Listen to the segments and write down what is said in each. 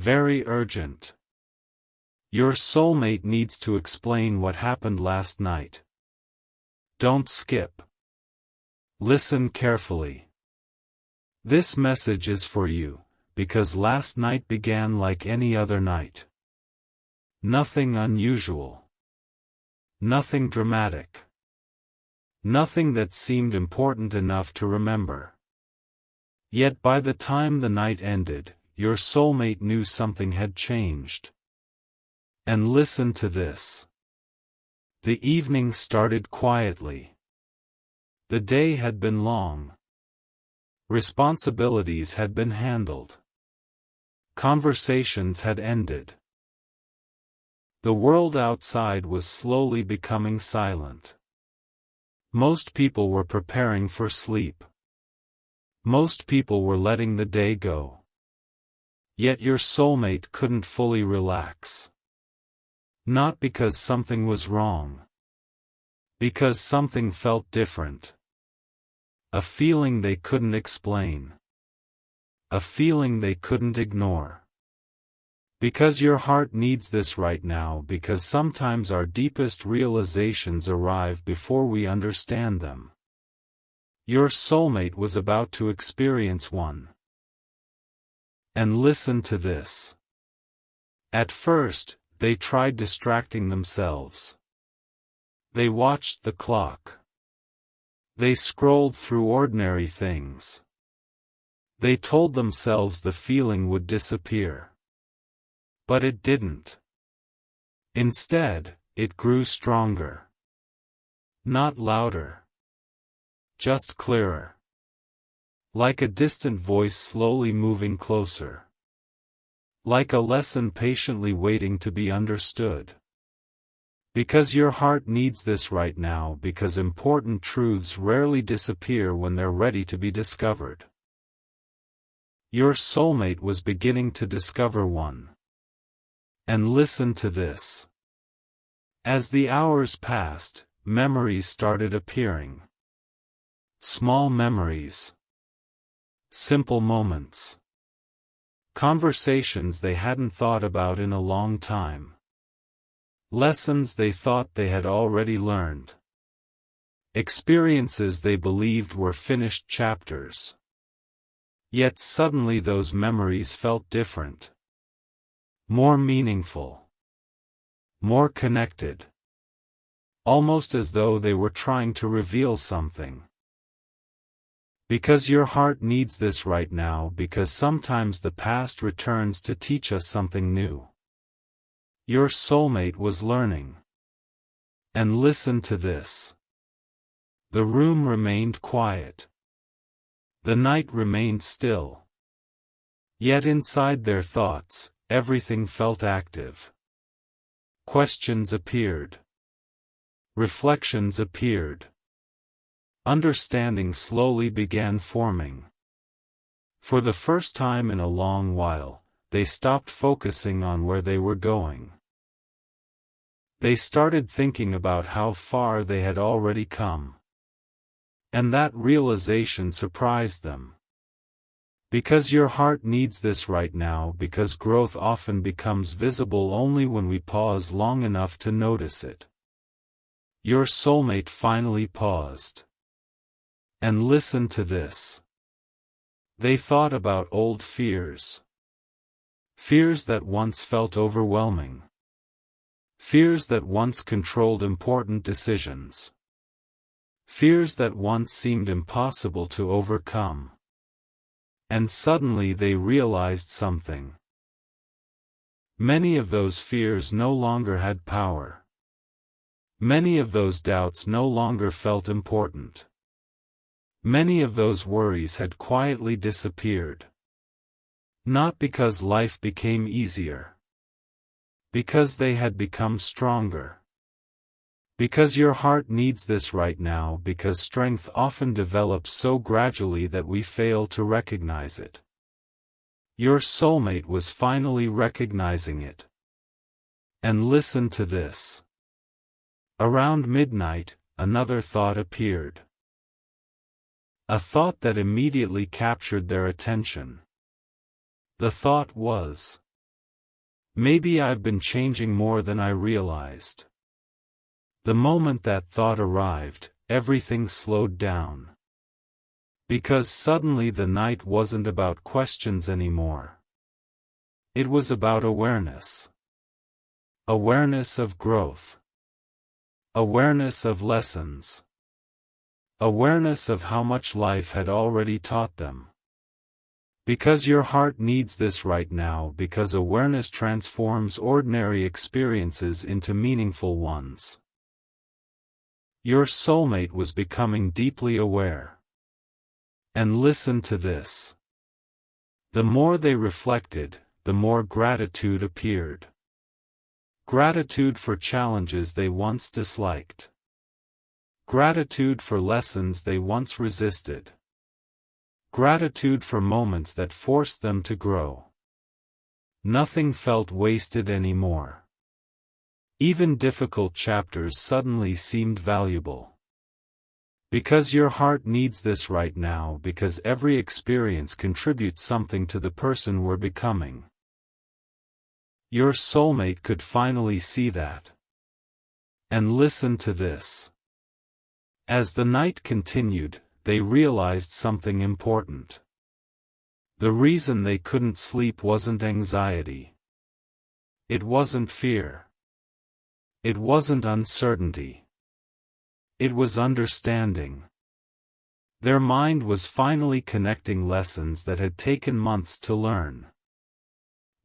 very urgent. Your soulmate needs to explain what happened last night. Don't skip. Listen carefully. This message is for you, because last night began like any other night. Nothing unusual. Nothing dramatic. Nothing that seemed important enough to remember. Yet by the time the night ended, your soulmate knew something had changed. And listen to this. The evening started quietly. The day had been long. Responsibilities had been handled. Conversations had ended. The world outside was slowly becoming silent. Most people were preparing for sleep. Most people were letting the day go. Yet your soulmate couldn't fully relax. Not because something was wrong. Because something felt different. A feeling they couldn't explain. A feeling they couldn't ignore. Because your heart needs this right now, because sometimes our deepest realizations arrive before we understand them. Your soulmate was about to experience one. And listen to this. At first, they tried distracting themselves. They watched the clock. They scrolled through ordinary things. They told themselves the feeling would disappear. But it didn't. Instead, it grew stronger. Not louder. Just clearer. Like a distant voice slowly moving closer. Like a lesson patiently waiting to be understood. Because your heart needs this right now, because important truths rarely disappear when they're ready to be discovered. Your soulmate was beginning to discover one. And listen to this. As the hours passed, memories started appearing. Small memories. Simple moments. Conversations they hadn't thought about in a long time. Lessons they thought they had already learned. Experiences they believed were finished chapters. Yet suddenly those memories felt different. More meaningful. More connected. Almost as though they were trying to reveal something. Because your heart needs this right now, because sometimes the past returns to teach us something new. Your soulmate was learning. And listen to this. The room remained quiet. The night remained still. Yet inside their thoughts, everything felt active. Questions appeared. Reflections appeared. Understanding slowly began forming. For the first time in a long while, they stopped focusing on where they were going. They started thinking about how far they had already come. And that realization surprised them. Because your heart needs this right now, because growth often becomes visible only when we pause long enough to notice it. Your soulmate finally paused. And listen to this. They thought about old fears. Fears that once felt overwhelming. Fears that once controlled important decisions. Fears that once seemed impossible to overcome. And suddenly they realized something. Many of those fears no longer had power. Many of those doubts no longer felt important. Many of those worries had quietly disappeared. Not because life became easier. Because they had become stronger. Because your heart needs this right now, because strength often develops so gradually that we fail to recognize it. Your soulmate was finally recognizing it. And listen to this. Around midnight, another thought appeared. A thought that immediately captured their attention. The thought was, Maybe I've been changing more than I realized. The moment that thought arrived, everything slowed down. Because suddenly the night wasn't about questions anymore. It was about awareness. Awareness of growth. Awareness of lessons. Awareness of how much life had already taught them. Because your heart needs this right now, because awareness transforms ordinary experiences into meaningful ones. Your soulmate was becoming deeply aware. And listen to this. The more they reflected, the more gratitude appeared. Gratitude for challenges they once disliked. Gratitude for lessons they once resisted. Gratitude for moments that forced them to grow. Nothing felt wasted anymore. Even difficult chapters suddenly seemed valuable. Because your heart needs this right now, because every experience contributes something to the person we're becoming. Your soulmate could finally see that. And listen to this. As the night continued, they realized something important. The reason they couldn't sleep wasn't anxiety. It wasn't fear. It wasn't uncertainty. It was understanding. Their mind was finally connecting lessons that had taken months to learn.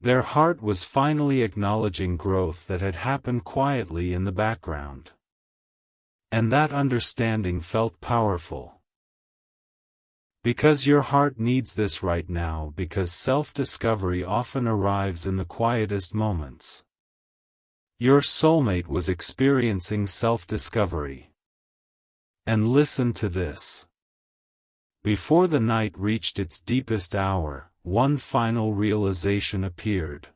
Their heart was finally acknowledging growth that had happened quietly in the background. And that understanding felt powerful. Because your heart needs this right now, because self-discovery often arrives in the quietest moments. Your soulmate was experiencing self-discovery. And listen to this. Before the night reached its deepest hour, one final realization appeared.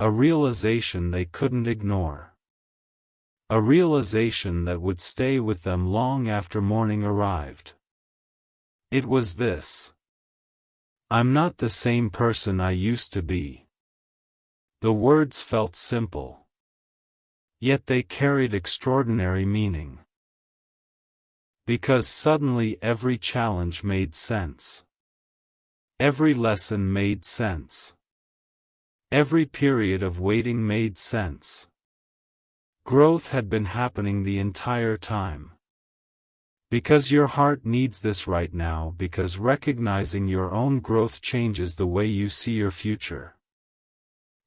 A realization they couldn't ignore. A realization that would stay with them long after morning arrived. It was this. I'm not the same person I used to be. The words felt simple. Yet they carried extraordinary meaning. Because suddenly every challenge made sense. Every lesson made sense. Every period of waiting made sense. Growth had been happening the entire time. Because your heart needs this right now, because recognizing your own growth changes the way you see your future.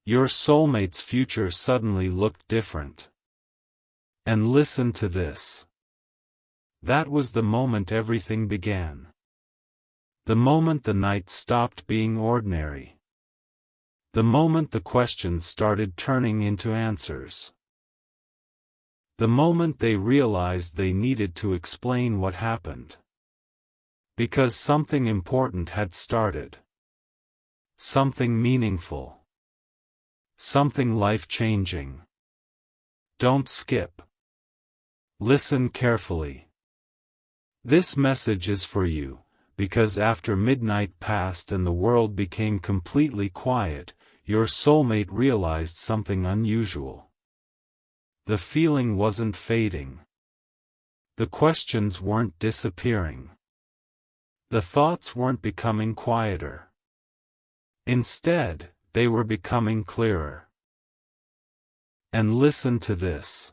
Your soulmate's future suddenly looked different. And listen to this. That was the moment everything began. The moment the night stopped being ordinary. The moment the questions started turning into answers. The moment they realized they needed to explain what happened. Because something important had started. Something meaningful. Something life-changing. Don't skip. Listen carefully. This message is for you, because after midnight passed and the world became completely quiet, your soulmate realized something unusual. The feeling wasn't fading. The questions weren't disappearing. The thoughts weren't becoming quieter. Instead, they were becoming clearer. And listen to this.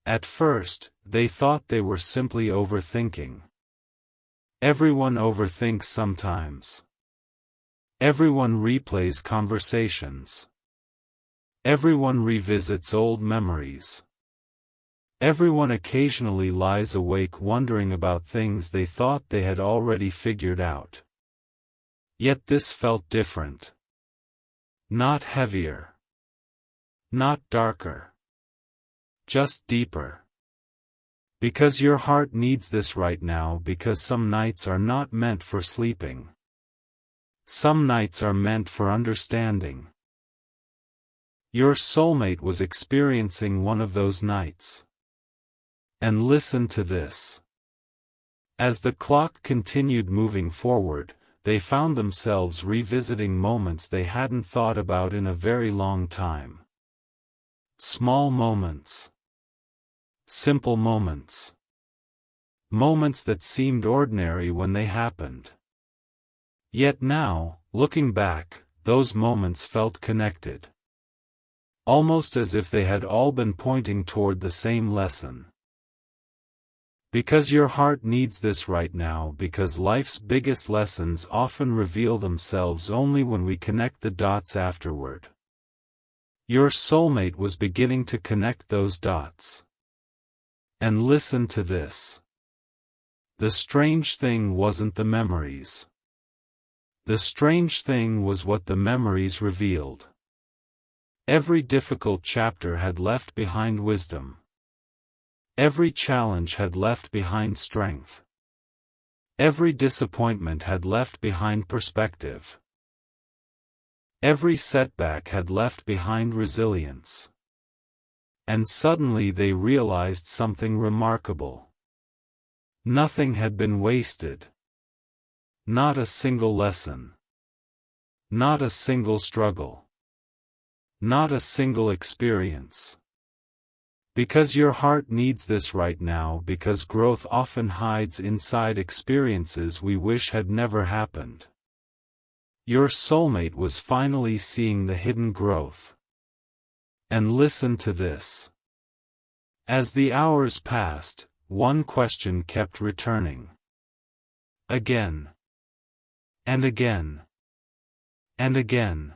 At first, they thought they were simply overthinking. Everyone overthinks sometimes. Everyone replays conversations. Everyone revisits old memories. Everyone occasionally lies awake wondering about things they thought they had already figured out. Yet this felt different. Not heavier. Not darker. Just deeper. Because your heart needs this right now, because some nights are not meant for sleeping. Some nights are meant for understanding. Your soulmate was experiencing one of those nights. And listen to this. As the clock continued moving forward, they found themselves revisiting moments they hadn't thought about in a very long time. Small moments. Simple moments. Moments that seemed ordinary when they happened. Yet now, looking back, those moments felt connected. Almost as if they had all been pointing toward the same lesson. Because your heart needs this right now, because life's biggest lessons often reveal themselves only when we connect the dots afterward. Your soulmate was beginning to connect those dots. And listen to this. The strange thing wasn't the memories. The strange thing was what the memories revealed. Every difficult chapter had left behind wisdom. Every challenge had left behind strength. Every disappointment had left behind perspective. Every setback had left behind resilience. And suddenly they realized something remarkable. Nothing had been wasted. Not a single lesson. Not a single struggle. Not a single experience. Because your heart needs this right now, because growth often hides inside experiences we wish had never happened. Your soulmate was finally seeing the hidden growth. And listen to this. As the hours passed, one question kept returning. Again. And again. And again.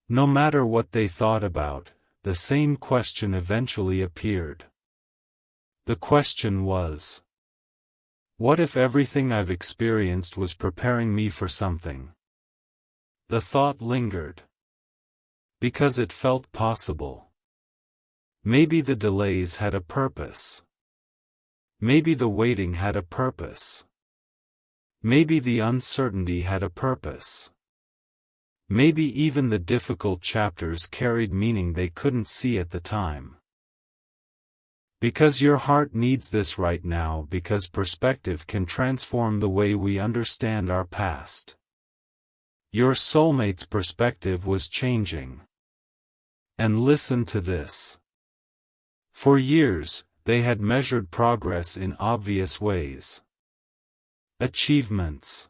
No matter what they thought about, the same question eventually appeared. The question was, what if everything I've experienced was preparing me for something? The thought lingered. Because it felt possible. Maybe the delays had a purpose. Maybe the waiting had a purpose. Maybe the uncertainty had a purpose. Maybe even the difficult chapters carried meaning they couldn't see at the time. Because your heart needs this right now, because perspective can transform the way we understand our past. Your soulmate's perspective was changing. And listen to this. For years, they had measured progress in obvious ways. Achievements.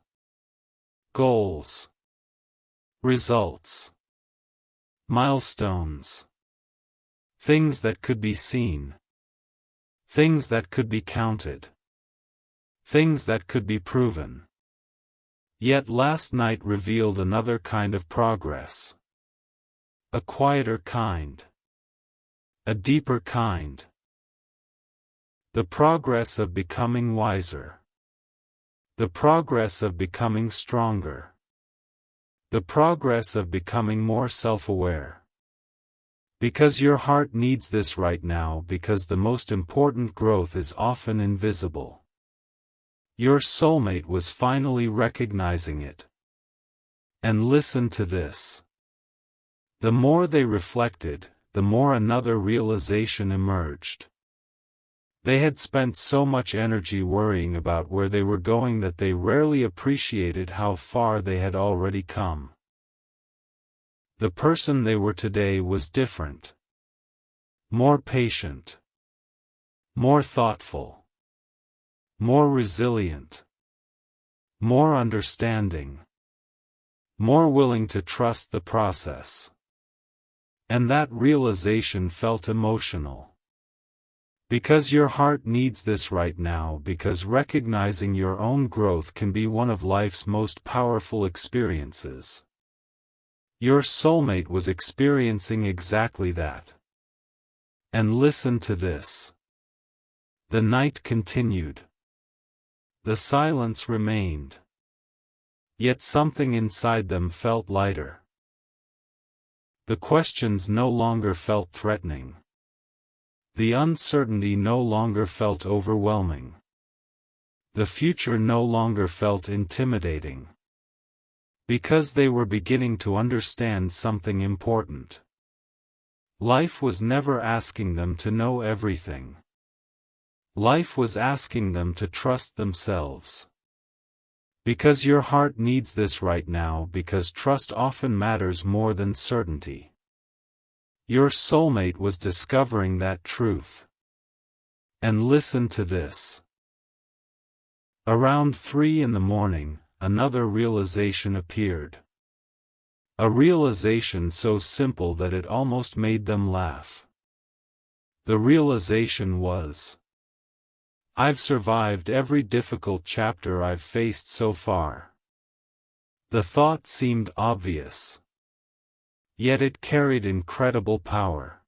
Goals. Results. Milestones. Things that could be seen. Things that could be counted. Things that could be proven. Yet last night revealed another kind of progress. A quieter kind. A deeper kind. The progress of becoming wiser. The progress of becoming stronger. The progress of becoming more self-aware. Because your heart needs this right now, because the most important growth is often invisible. Your soulmate was finally recognizing it. And listen to this. The more they reflected, the more another realization emerged. They had spent so much energy worrying about where they were going that they rarely appreciated how far they had already come. The person they were today was different. More patient. More thoughtful. More resilient. More understanding. More willing to trust the process. And that realization felt emotional. Because your heart needs this right now, because recognizing your own growth can be one of life's most powerful experiences. Your soulmate was experiencing exactly that. And listen to this. The night continued. The silence remained. Yet something inside them felt lighter. The questions no longer felt threatening. The uncertainty no longer felt overwhelming. The future no longer felt intimidating. Because they were beginning to understand something important. Life was never asking them to know everything. Life was asking them to trust themselves. Because your heart needs this right now, because trust often matters more than certainty. Your soulmate was discovering that truth. And listen to this. Around 3 in the morning, another realization appeared. A realization so simple that it almost made them laugh. The realization was, I've survived every difficult chapter I've faced so far. The thought seemed obvious. Yet it carried incredible power.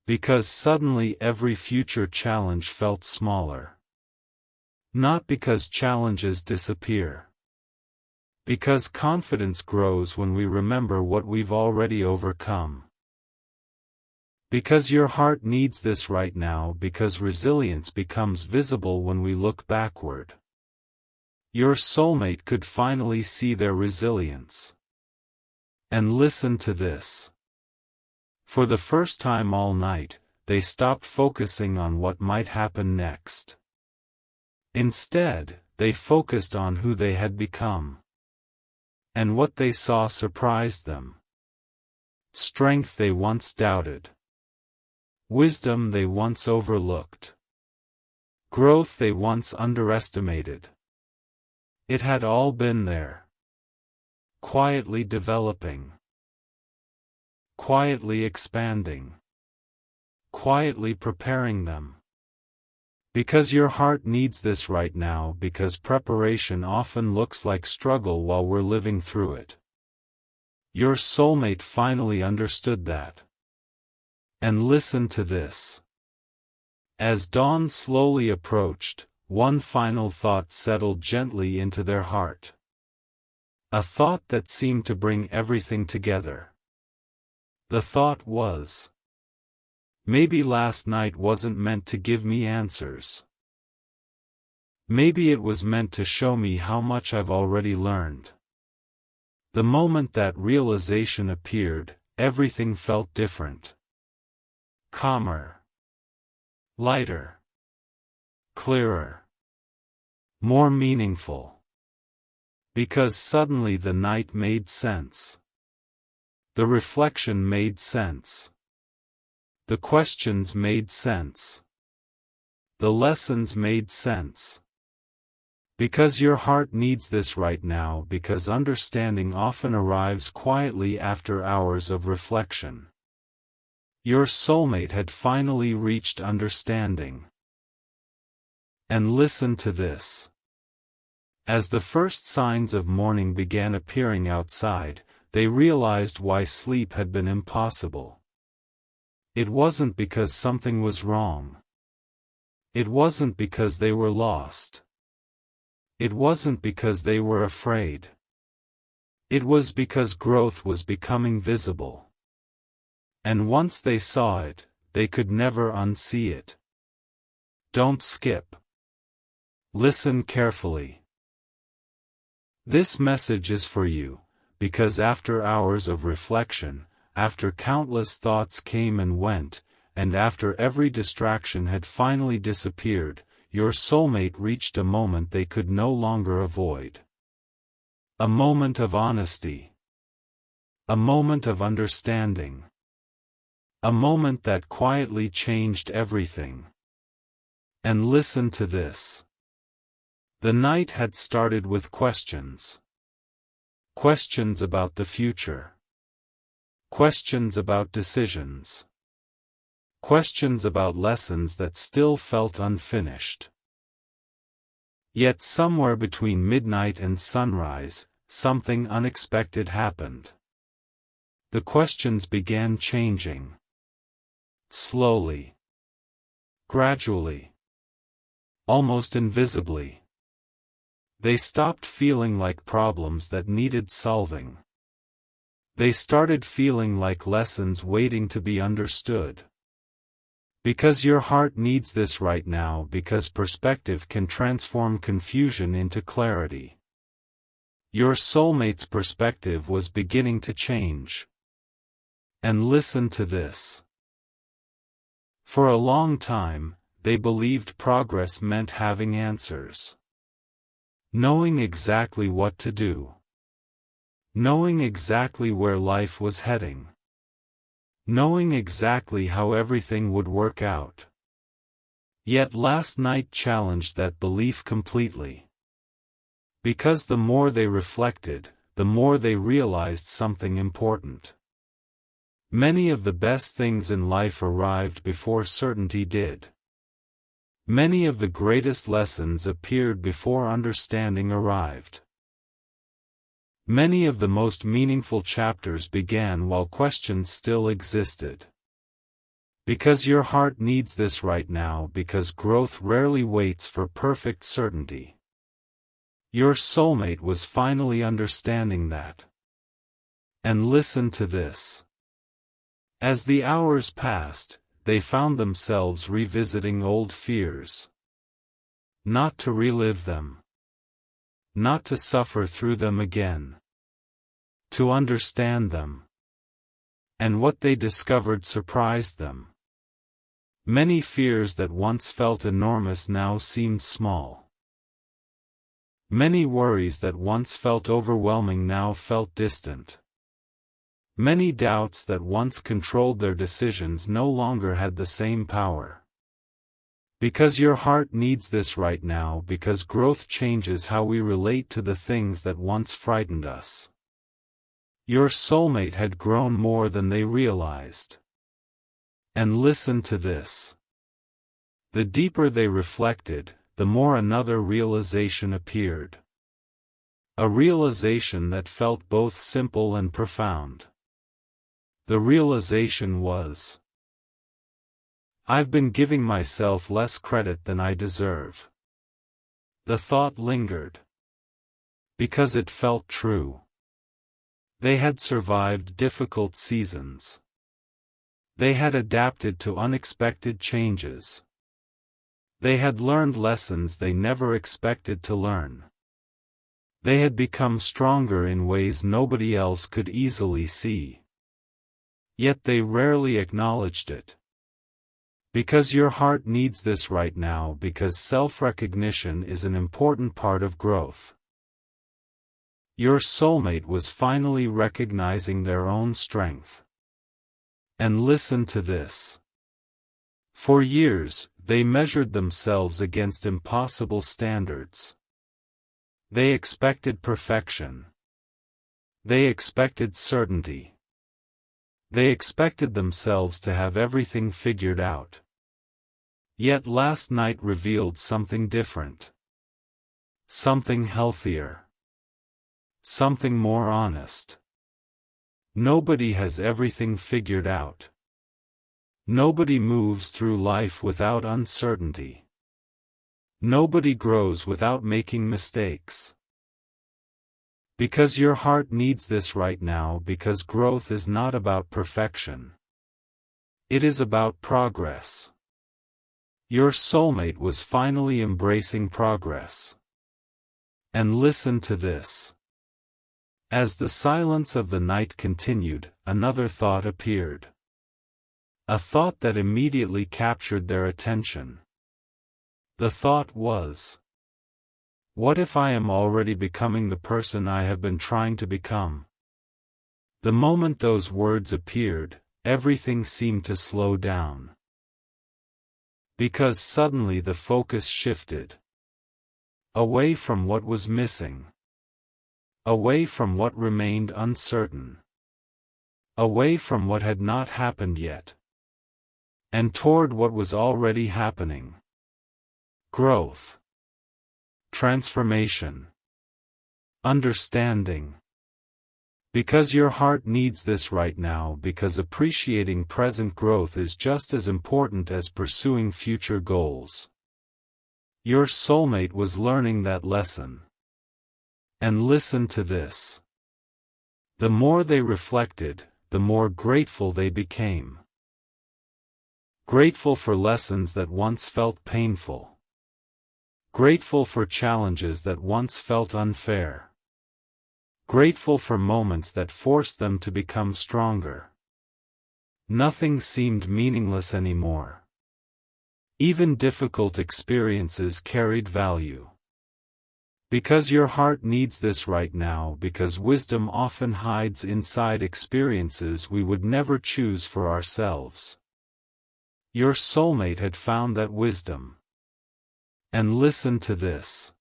Because suddenly every future challenge felt smaller. Not because challenges disappear. Because confidence grows when we remember what we've already overcome. Because your heart needs this right now, because resilience becomes visible when we look backward. Your soulmate could finally see their resilience. And listen to this. For the first time all night, they stopped focusing on what might happen next. Instead, they focused on who they had become. And what they saw surprised them. Strength they once doubted. Wisdom they once overlooked. Growth they once underestimated. It had all been there. Quietly developing. Quietly expanding. Quietly preparing them. Because your heart needs this right now, because preparation often looks like struggle while we're living through it. Your soulmate finally understood that. And listen to this. As dawn slowly approached, one final thought settled gently into their heart. A thought that seemed to bring everything together. The thought was, maybe last night wasn't meant to give me answers. Maybe it was meant to show me how much I've already learned. The moment that realization appeared, everything felt different. Calmer. Lighter. Clearer. More meaningful. Because suddenly the night made sense. The reflection made sense. The questions made sense. The lessons made sense. Because your heart needs this right now, because understanding often arrives quietly after hours of reflection. Your soulmate had finally reached understanding. And listen to this. As the first signs of morning began appearing outside, they realized why sleep had been impossible. It wasn't because something was wrong. It wasn't because they were lost. It wasn't because they were afraid. It was because growth was becoming visible. And once they saw it, they could never unsee it. Don't skip. Listen carefully. This message is for you, because after hours of reflection, after countless thoughts came and went, and after every distraction had finally disappeared, your soulmate reached a moment they could no longer avoid. A moment of honesty. A moment of understanding. A moment that quietly changed everything. And listen to this. The night had started with questions. Questions about the future. Questions about decisions. Questions about lessons that still felt unfinished. Yet somewhere between midnight and sunrise, something unexpected happened. The questions began changing. Slowly. Gradually. Almost invisibly. They stopped feeling like problems that needed solving. They started feeling like lessons waiting to be understood. Because your heart needs this right now, because perspective can transform confusion into clarity. Your soulmate's perspective was beginning to change. And listen to this. For a long time, they believed progress meant having answers. Knowing exactly what to do. Knowing exactly where life was heading. Knowing exactly how everything would work out. Yet last night challenged that belief completely. Because the more they reflected, the more they realized something important. Many of the best things in life arrived before certainty did. Many of the greatest lessons appeared before understanding arrived. Many of the most meaningful chapters began while questions still existed. Because your heart needs this right now, because growth rarely waits for perfect certainty. Your soulmate was finally understanding that. And listen to this. As the hours passed, they found themselves revisiting old fears. Not to relive them. Not to suffer through them again. To understand them. And what they discovered surprised them. Many fears that once felt enormous now seemed small. Many worries that once felt overwhelming now felt distant. Many doubts that once controlled their decisions no longer had the same power. Because your heart needs this right now, because growth changes how we relate to the things that once frightened us. Your soulmate had grown more than they realized. And listen to this. The deeper they reflected, the more another realization appeared. A realization that felt both simple and profound. The realization was, I've been giving myself less credit than I deserve. The thought lingered. Because it felt true. They had survived difficult seasons. They had adapted to unexpected changes. They had learned lessons they never expected to learn. They had become stronger in ways nobody else could easily see. Yet they rarely acknowledged it. Because your heart needs this right now, because self-recognition is an important part of growth. Your soulmate was finally recognizing their own strength. And listen to this. For years, they measured themselves against impossible standards. They expected perfection. They expected certainty. They expected themselves to have everything figured out. Yet last night revealed something different. Something healthier. Something more honest. Nobody has everything figured out. Nobody moves through life without uncertainty. Nobody grows without making mistakes. Because your heart needs this right now, because growth is not about perfection. It is about progress. Your soulmate was finally embracing progress. And listen to this. As the silence of the night continued, another thought appeared. A thought that immediately captured their attention. The thought was, what if I am already becoming the person I have been trying to become? The moment those words appeared, everything seemed to slow down. Because suddenly the focus shifted. Away from what was missing. Away from what remained uncertain. Away from what had not happened yet. And toward what was already happening. Growth. Transformation. Understanding. Because your heart needs this right now, because appreciating present growth is just as important as pursuing future goals. Your soulmate was learning that lesson. And listen to this. The more they reflected, the more grateful they became. Grateful for lessons that once felt painful. Grateful for challenges that once felt unfair. Grateful for moments that forced them to become stronger. Nothing seemed meaningless anymore. Even difficult experiences carried value. Because your heart needs this right now, because wisdom often hides inside experiences we would never choose for ourselves. Your soulmate had found that wisdom. And listen to this.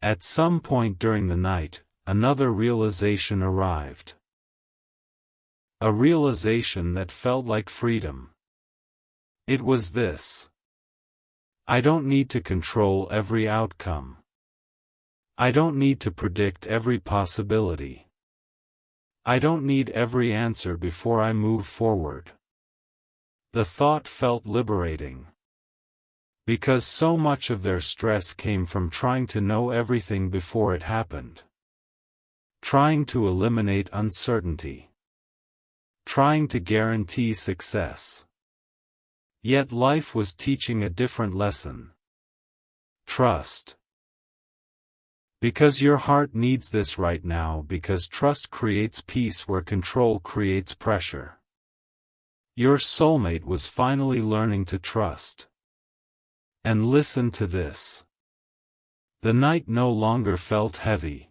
At some point during the night, another realization arrived. A realization that felt like freedom. It was this. I don't need to control every outcome. I don't need to predict every possibility. I don't need every answer before I move forward. The thought felt liberating. Because so much of their stress came from trying to know everything before it happened. Trying to eliminate uncertainty. Trying to guarantee success. Yet life was teaching a different lesson. Trust. Because your heart needs this right now, because trust creates peace where control creates pressure. Your soulmate was finally learning to trust. And listen to this. The night no longer felt heavy.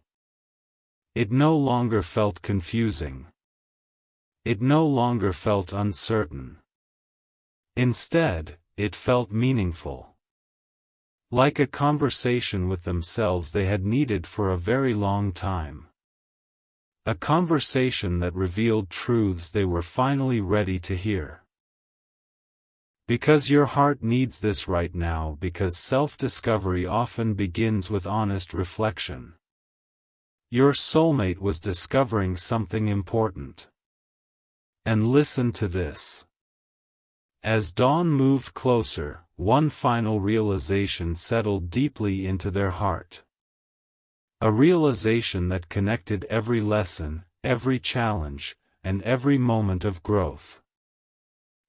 It no longer felt confusing. It no longer felt uncertain. Instead, it felt meaningful. Like a conversation with themselves they had needed for a very long time. A conversation that revealed truths they were finally ready to hear. Because your heart needs this right now, because self-discovery often begins with honest reflection. Your soulmate was discovering something important. And listen to this. As dawn moved closer, one final realization settled deeply into their heart. A realization that connected every lesson, every challenge, and every moment of growth.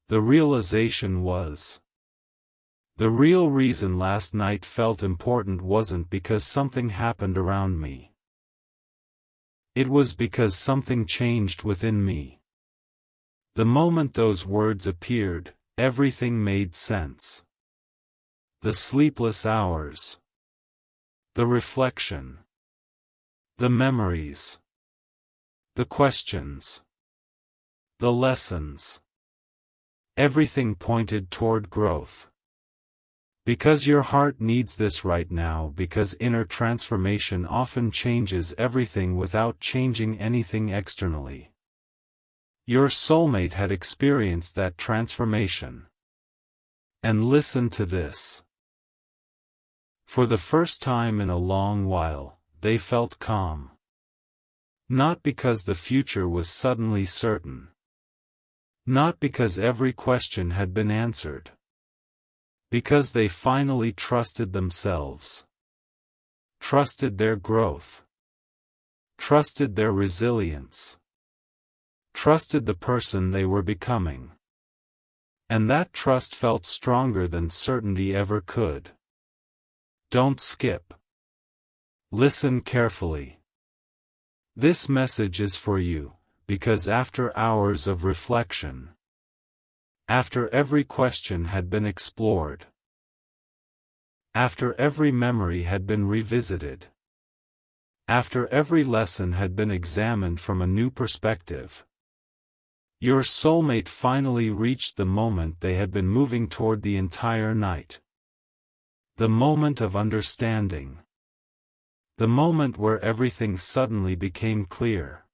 The realization was: the real reason last night felt important wasn't because something happened around me. It was because something changed within me. The moment those words appeared, everything made sense. The sleepless hours. The reflection. The memories. The questions. The lessons. Everything pointed toward growth. Because your heart needs this right now, because inner transformation often changes everything without changing anything externally. Your soulmate had experienced that transformation. And listen to this. For the first time in a long while, they felt calm. Not because the future was suddenly certain. Not because every question had been answered. Because they finally trusted themselves. Trusted their growth. Trusted their resilience. Trusted the person they were becoming. And that trust felt stronger than certainty ever could. Don't skip. Listen carefully. This message is for you, because after hours of reflection, after every question had been explored, after every memory had been revisited, after every lesson had been examined from a new perspective, your soulmate finally reached the moment they had been moving toward the entire night. The moment of understanding. The moment where everything suddenly became clear.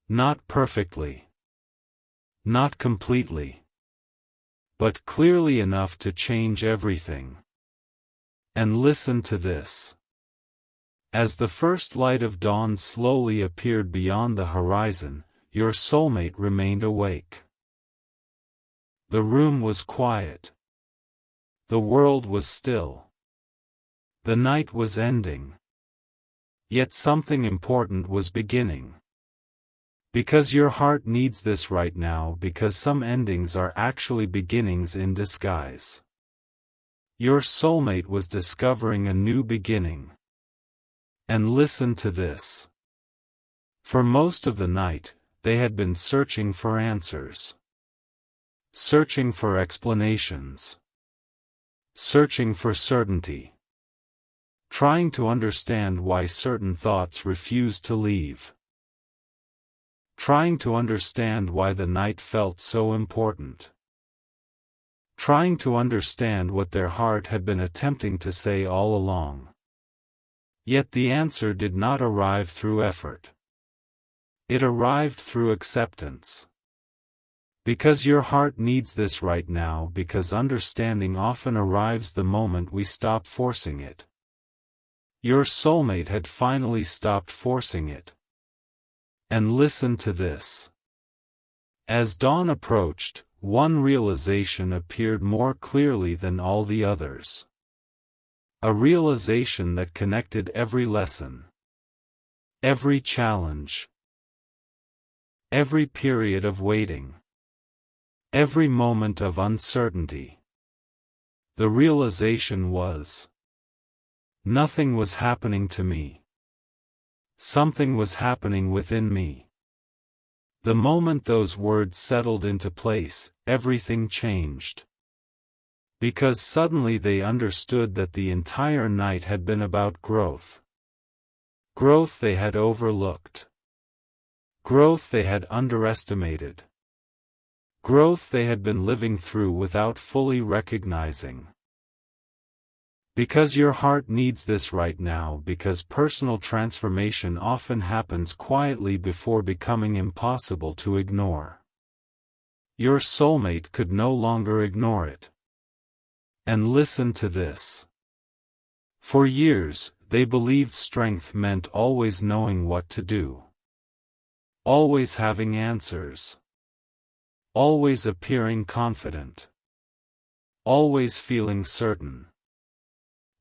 Not perfectly. Not completely. But clearly enough to change everything. And listen to this. As the first light of dawn slowly appeared beyond the horizon, your soulmate remained awake. The room was quiet. The world was still. The night was ending. Yet something important was beginning. Because your heart needs this right now, because some endings are actually beginnings in disguise. Your soulmate was discovering a new beginning. And listen to this. For most of the night, they had been searching for answers. Searching for explanations. Searching for certainty. Trying to understand why certain thoughts refused to leave. Trying to understand why the night felt so important. Trying to understand what their heart had been attempting to say all along. Yet the answer did not arrive through effort. It arrived through acceptance. Because your heart needs this right now, because understanding often arrives the moment we stop forcing it. Your soulmate had finally stopped forcing it. And listen to this. As dawn approached, one realization appeared more clearly than all the others. A realization that connected every lesson, every challenge, every period of waiting, every moment of uncertainty. The realization was: nothing was happening to me. Something was happening within me. The moment those words settled into place, everything changed. Because suddenly they understood that the entire night had been about growth. Growth they had overlooked. Growth they had underestimated. Growth they had been living through without fully recognizing. Because your heart needs this right now, because personal transformation often happens quietly before becoming impossible to ignore. Your soulmate could no longer ignore it. And listen to this. For years, they believed strength meant always knowing what to do. Always having answers. Always appearing confident. Always feeling certain.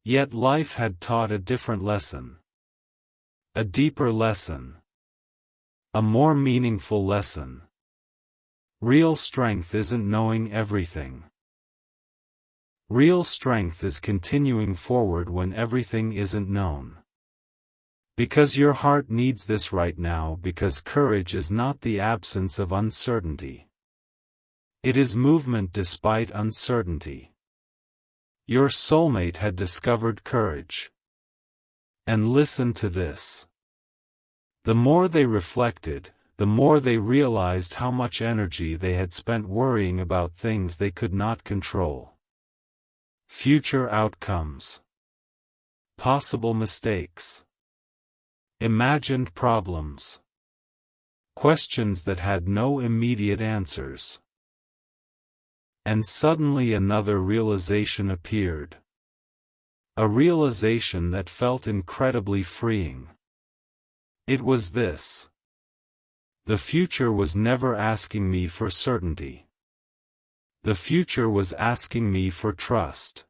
Yet life had taught a different lesson. A deeper lesson. A more meaningful lesson. Real strength isn't knowing everything. Real strength is continuing forward when everything isn't known. Because your heart needs this right now, because courage is not the absence of uncertainty. It is movement despite uncertainty. Your soulmate had discovered courage. And listen to this. The more they reflected, the more they realized how much energy they had spent worrying about things they could not control. Future outcomes. Possible mistakes. Imagined problems. Questions that had no immediate answers. And suddenly another realization appeared. A realization that felt incredibly freeing. It was this. The future was never asking me for certainty. The future was asking me for trust.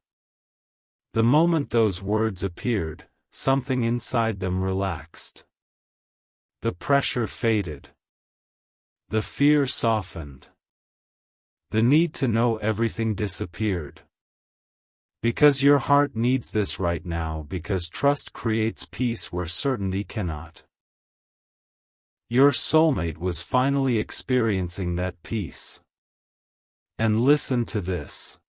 The moment those words appeared, something inside them relaxed. The pressure faded. The fear softened. The need to know everything disappeared. Because your heart needs this right now, because trust creates peace where certainty cannot. Your soulmate was finally experiencing that peace. And listen to this.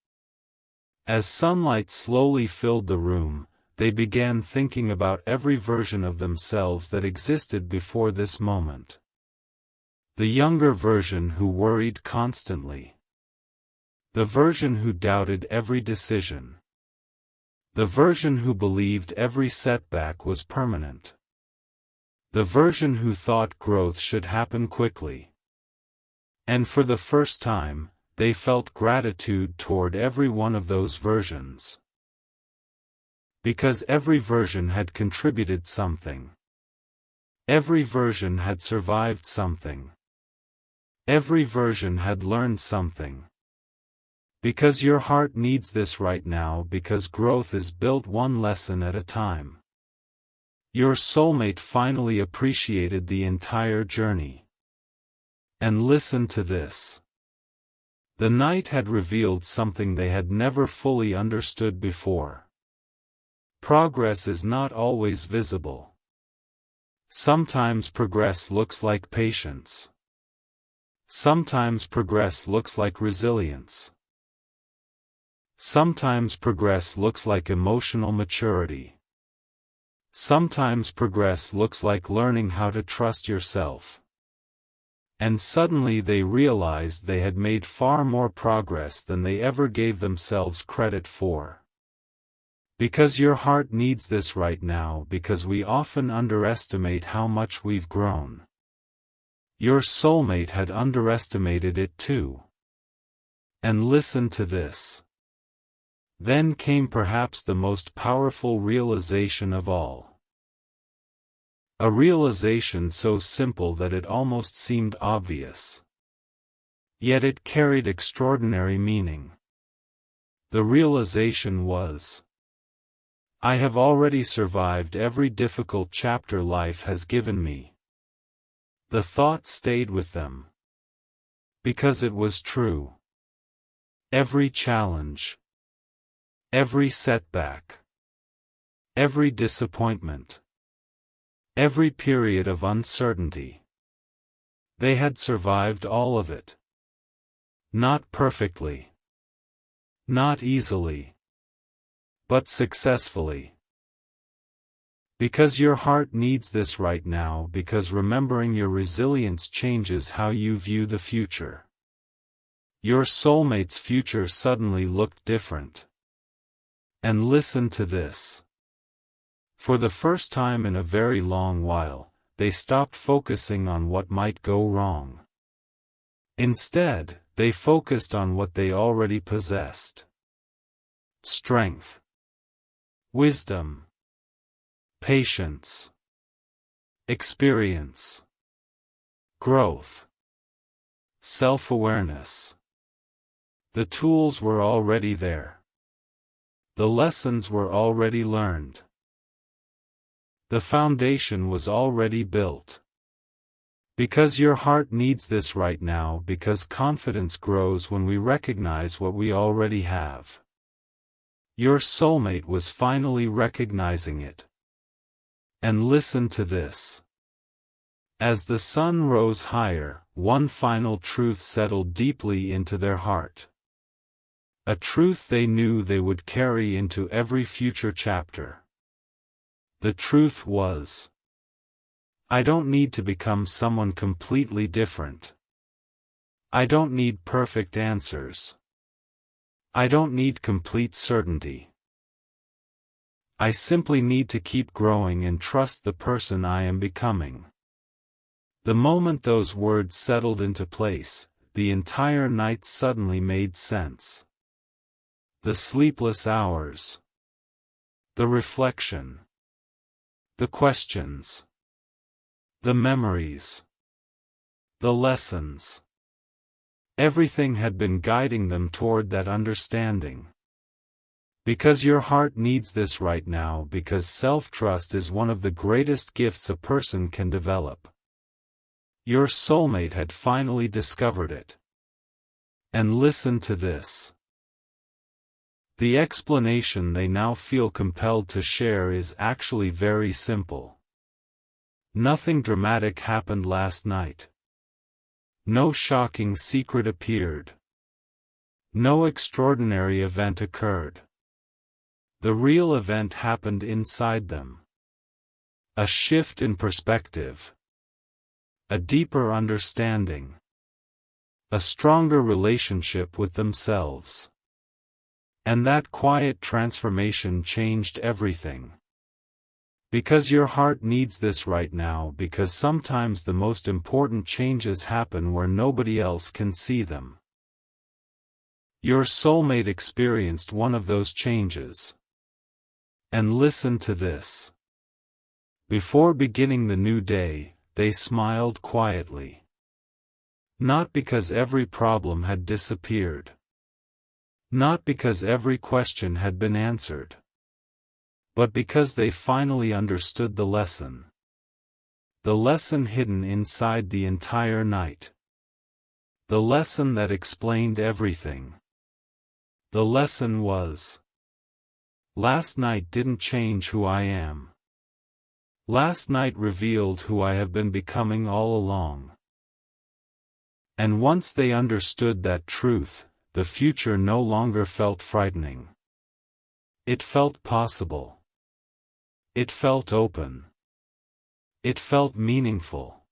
As sunlight slowly filled the room, they began thinking about every version of themselves that existed before this moment. The younger version who worried constantly. The version who doubted every decision. The version who believed every setback was permanent. The version who thought growth should happen quickly. And for the first time, they felt gratitude toward every one of those versions. Because every version had contributed something. Every version had survived something. Every version had learned something. Because your heart needs this right now, because growth is built one lesson at a time. Your soulmate finally appreciated the entire journey. And listen to this. The night had revealed something they had never fully understood before. Progress is not always visible. Sometimes progress looks like patience. Sometimes progress looks like resilience. Sometimes progress looks like emotional maturity. Sometimes progress looks like learning how to trust yourself. And suddenly they realized they had made far more progress than they ever gave themselves credit for. Because your heart needs this right now, because we often underestimate how much we've grown. Your soulmate had underestimated it too. And listen to this. Then came perhaps the most powerful realization of all. A realization so simple that it almost seemed obvious. Yet it carried extraordinary meaning. The realization was, I have already survived every difficult chapter life has given me. The thought stayed with them. Because it was true. Every challenge. Every setback. Every disappointment. Every period of uncertainty. They had survived all of it. Not perfectly. Not easily. But successfully. Because your heart needs this right now, because remembering your resilience changes how you view the future. Your soulmate's future suddenly looked different. And listen to this. For the first time in a very long while, they stopped focusing on what might go wrong. Instead, they focused on what they already possessed. Strength. Wisdom. Patience. Experience. Growth. Self-awareness. The tools were already there. The lessons were already learned. The foundation was already built. Because your heart needs this right now, because confidence grows when we recognize what we already have. Your soulmate was finally recognizing it. And listen to this. As the sun rose higher, one final truth settled deeply into their heart. A truth they knew they would carry into every future chapter. The truth was, I don't need to become someone completely different. I don't need perfect answers. I don't need complete certainty. I simply need to keep growing and trust the person I am becoming. The moment those words settled into place, the entire night suddenly made sense. The sleepless hours. The reflection. The questions. The memories. The lessons. Everything had been guiding them toward that understanding. Because your heart needs this right now, because self-trust is one of the greatest gifts a person can develop. Your soulmate had finally discovered it. And listen to this. The explanation they now feel compelled to share is actually very simple. Nothing dramatic happened last night. No shocking secret appeared. No extraordinary event occurred. The real event happened inside them. A shift in perspective. A deeper understanding. A stronger relationship with themselves. And that quiet transformation changed everything. Because your heart needs this right now, because sometimes the most important changes happen where nobody else can see them. Your soulmate experienced one of those changes. And listen to this. Before beginning the new day, they smiled quietly. Not because every problem had disappeared. Not because every question had been answered. But because they finally understood the lesson. The lesson hidden inside the entire night. The lesson that explained everything. The lesson was, last night didn't change who I am. Last night revealed who I have been becoming all along. And once they understood that truth, the future no longer felt frightening. It felt possible. It felt open. It felt meaningful.